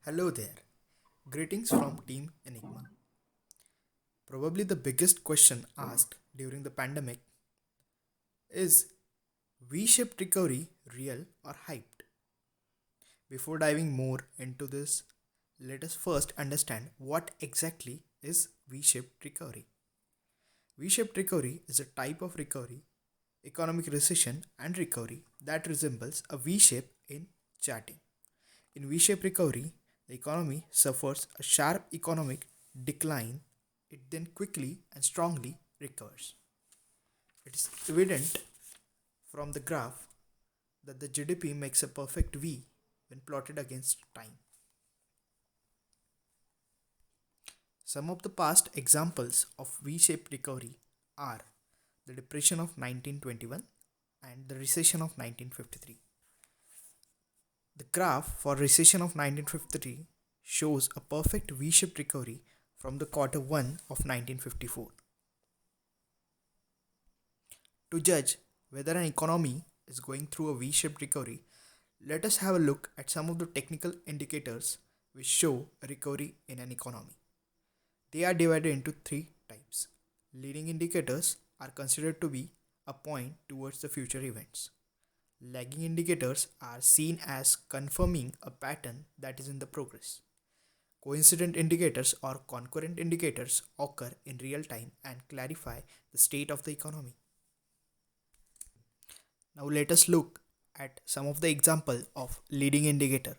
Hello there. Greetings from Team Enigma. Probably the biggest question asked during the pandemic is V shaped recovery real or hyped? Before diving more into this, let us first understand what exactly is V shaped recovery. V shaped recovery is a type of recovery, economic recession, and recovery that resembles a V shape in charting. In V shaped recovery, the economy suffers a sharp economic decline, it then quickly and strongly recovers. It is evident from the graph that the GDP makes a perfect V when plotted against time. Some of the past examples of V shaped recovery are the Depression of 1921 and the Recession of 1953. The graph for recession of 1953 shows a perfect V-shaped recovery from the quarter 1 of 1954. To judge whether an economy is going through a V-shaped recovery, let us have a look at some of the technical indicators which show a recovery in an economy. They are divided into three types. Leading indicators are considered to be a point towards the future events. Lagging indicators are seen as confirming a pattern that is in the progress. Coincident indicators or concurrent indicators occur in real time and clarify the state of the economy. Now let us look at some of the example of leading indicator,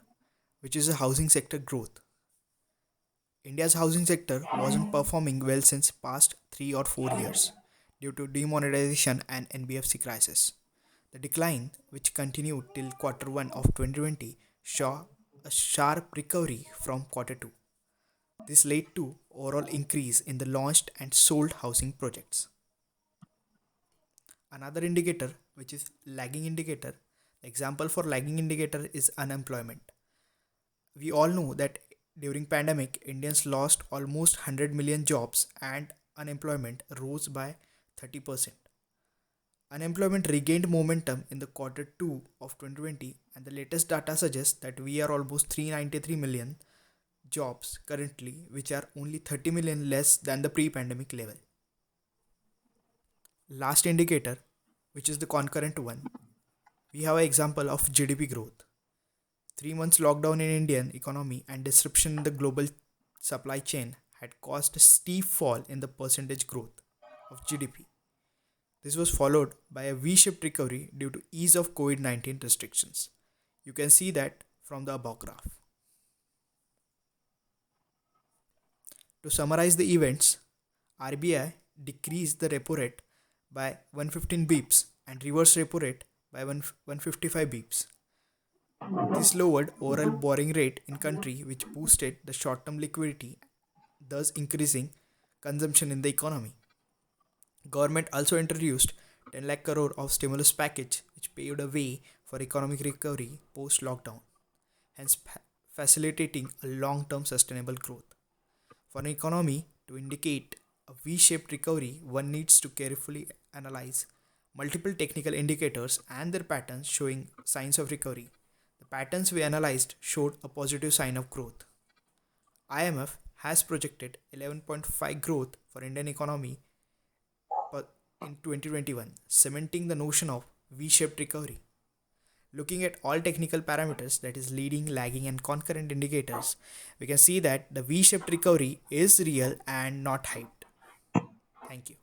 which is a housing sector growth. India's housing sector wasn't performing well since past 3 or 4 years due to demonetization and NBFC crisis. The decline, which continued till quarter 1 of 2020, saw a sharp recovery from quarter 2. This led to overall increase in the launched and sold housing projects. Another indicator, which is lagging indicator, the example for lagging indicator is unemployment. We all know that during pandemic, Indians lost almost 100 million jobs and unemployment rose by 30%. Unemployment regained momentum in the quarter 2 of 2020 and the latest data suggests that we are almost 393 million jobs currently, which are only 30 million less than the pre-pandemic level. Last indicator, which is the concurrent one, we have an example of GDP growth. 3 months lockdown in Indian economy and disruption in the global supply chain had caused a steep fall in the percentage growth of GDP. This was followed by a V-shaped recovery due to ease of COVID-19 restrictions. You can see that from the above graph. To summarize the events, RBI decreased the repo rate by 115 bips and reverse repo rate by 155 bips. This lowered overall borrowing rate in country, which boosted the short-term liquidity, thus increasing consumption in the economy. Government also introduced 10 lakh crore of stimulus package which paved a way for economic recovery post lockdown, hence facilitating a long-term sustainable growth. For an economy to indicate a V-shaped recovery, one needs to carefully analyze multiple technical indicators and their patterns showing signs of recovery. The patterns we analyzed showed a positive sign of growth. IMF has projected 11.5 growth for Indian economy in 2021, cementing the notion of V-shaped recovery. Looking at all technical parameters, that is leading, lagging and concurrent indicators, we can see that the V-shaped recovery is real and not hyped. Thank you.